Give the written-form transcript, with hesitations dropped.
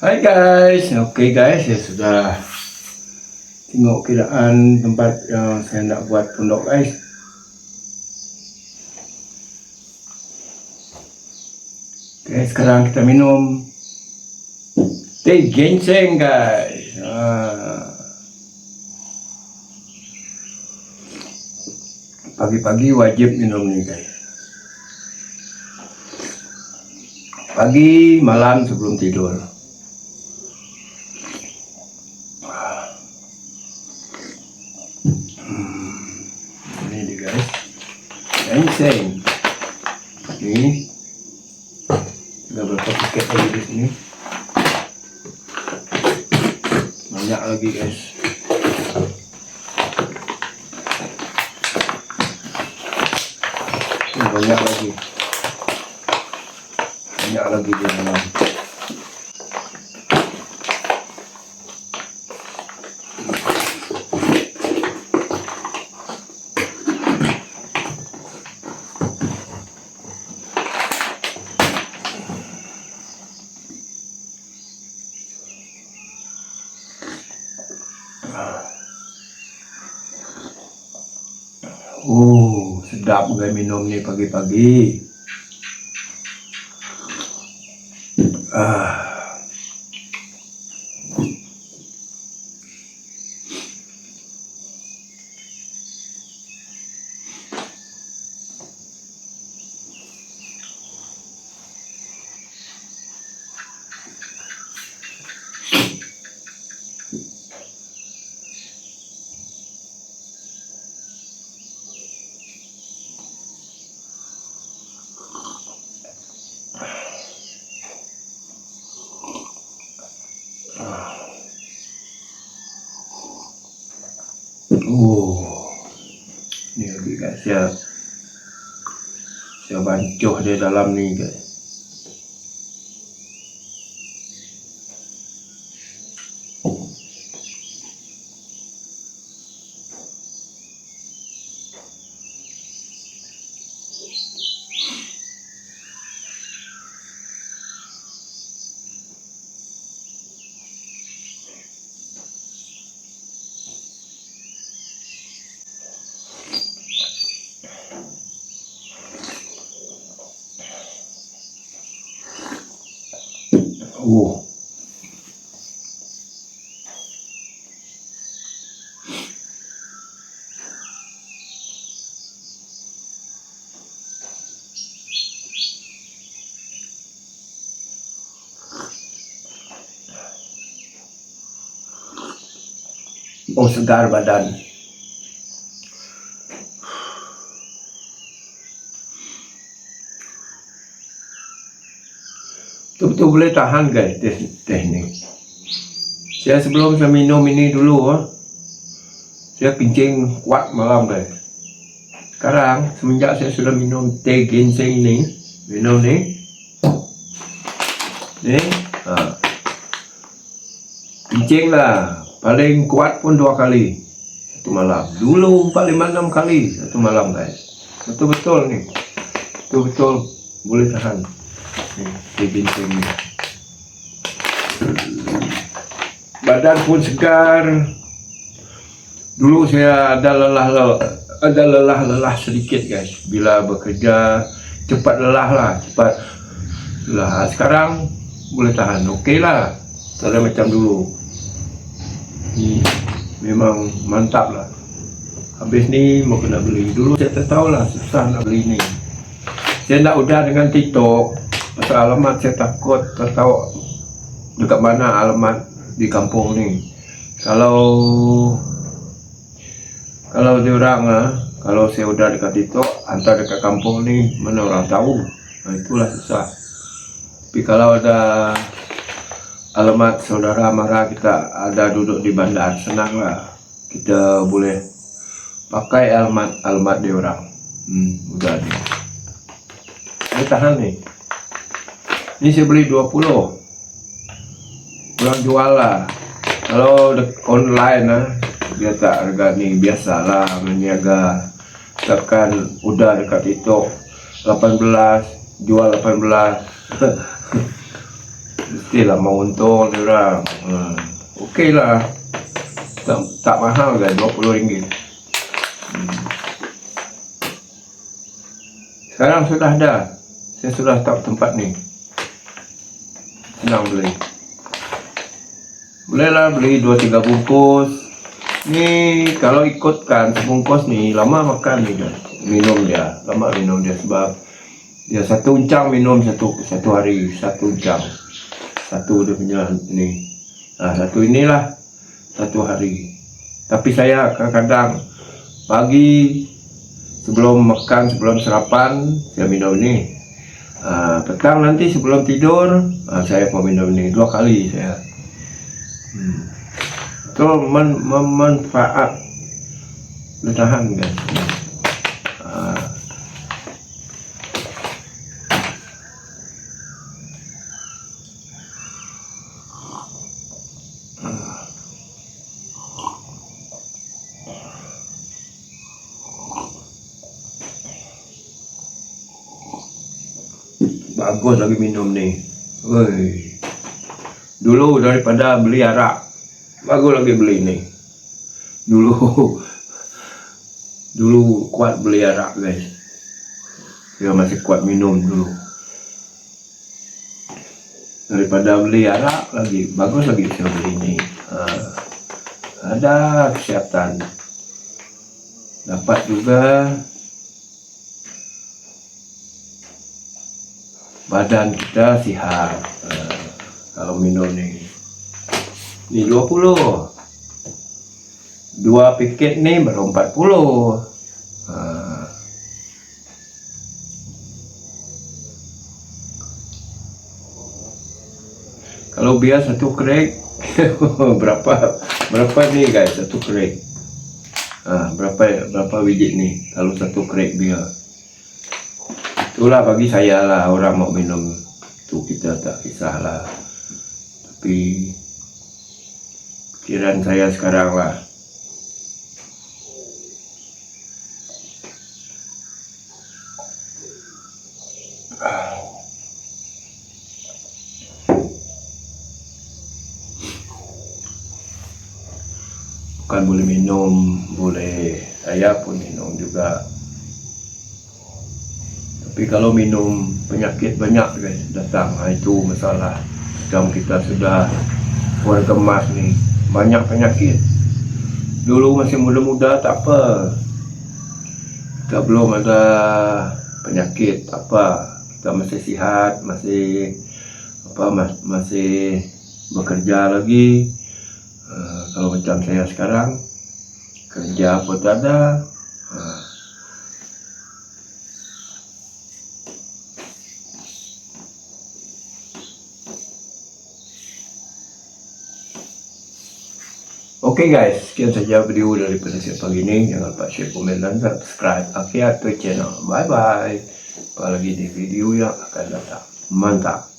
Hai guys, oke guys, saya sudah tengok kiraan tempat yang saya nak buat pondok guys. Oke, sekarang kita minum teh ginseng guys. Pagi-pagi wajib minum nih guys. Pagi, malam sebelum tidur. Ini dia guys, ginseng. Ini ada berapa paket lagi di sini? Banyak lagi guys. Ini banyak lagi di dalam. Sedap guys minum nih pagi-pagi. Ini lagi guys, saya bancuh di dalam nih guys. Segar badan. Betul-betul boleh tahan guys teh ini. Saya sebelum saya minum ini dulu, saya kencing kuat malam guys. Sekarang semenjak saya sudah minum teh ginseng ini, minum nih, kencing lah. Paling kuat pun 2 kali satu malam. Dulu 4, 5, 6 kali satu malam guys. Betul-betul nih, betul-betul boleh tahan. Nih, ginseng ini. Badan pun segar. Dulu saya ada lelah sedikit guys. Bila bekerja cepat lelah. Sekarang boleh tahan. Oke lah, tidak macam dulu. Memang mantap lah. Habis ni mau kena beli. Dulu saya tak tahu lah, susah nak beli ni. Saya nak udah dengan TikTok. Pasal alamat saya takut tak tahu dekat mana alamat di kampung ni. Kalau diorang kalau saya udah dekat TikTok, antar dekat kampung ni mana orang tahu. Itulah susah. Tapi kalau ada alamat saudara mara kita ada duduk di bandar, senang lah. Kita boleh pakai alamat dia orang. Udah nih. Ini tahan nih. Ini saya beli 20. Kurang jual lah. Kalau online dia tak harga nih, biasalah meniaga. Misalkan udah dekat TikTok 18, jual 18. mestilah mau untung dia orang. Okey lah, tak mahal kan, RM20. Sekarang sudah ada, saya sudah tahu tempat ni, senang beli. Bolehlah beli 2-3 bungkus. Ni kalau ikutkan sebungkus ni lama makan ni kan, lama minum dia sebab dia satu uncang minum satu hari, satu uncang, satu dia punya ni. Satu inilah satu hari. Tapi saya kadang-kadang pagi sebelum makan, sebelum sarapan saya minum ni. Petang nanti sebelum tidur saya pun minum ni 2 kali saya. Itu manfaat bertahan guys. Bagus lagi minum ni. Woi. Dulu daripada beli arak, bagus lagi beli ni. Dulu kuat beli arak guys. Dia masih kuat minum dulu. Daripada beli arak lagi bagus lagi saya beli ni. Ada kesihatan. Dapat juga badan kita sihat. Kalau minum ni 20, 2 paket ni baru 40. Kalau biar satu krek berapa ni guys, satu krek. Berapa biji ni kalau satu krek biar. Itulah bagi saya lah, orang mau minum tu kita tak kisahlah. Tapi pikiran saya sekarang lah, bukan boleh minum, boleh saya pun minum juga. Tapi kalau minum penyakit banyak guys datang, itu masalah. Macam kita sudah warga emas ni, banyak penyakit. Dulu masih muda-muda tak apa, kita belum ada penyakit apa, kita masih sihat, masih bekerja lagi. Kalau macam saya sekarang kerja pun tak ada. Oke guys, sekian saja video daripada saya pagi ini. Jangan lupa share, komen, dan subscribe Aki Atu channel. Bye bye. Jumpa lagi di video yang akan datang. Mantap.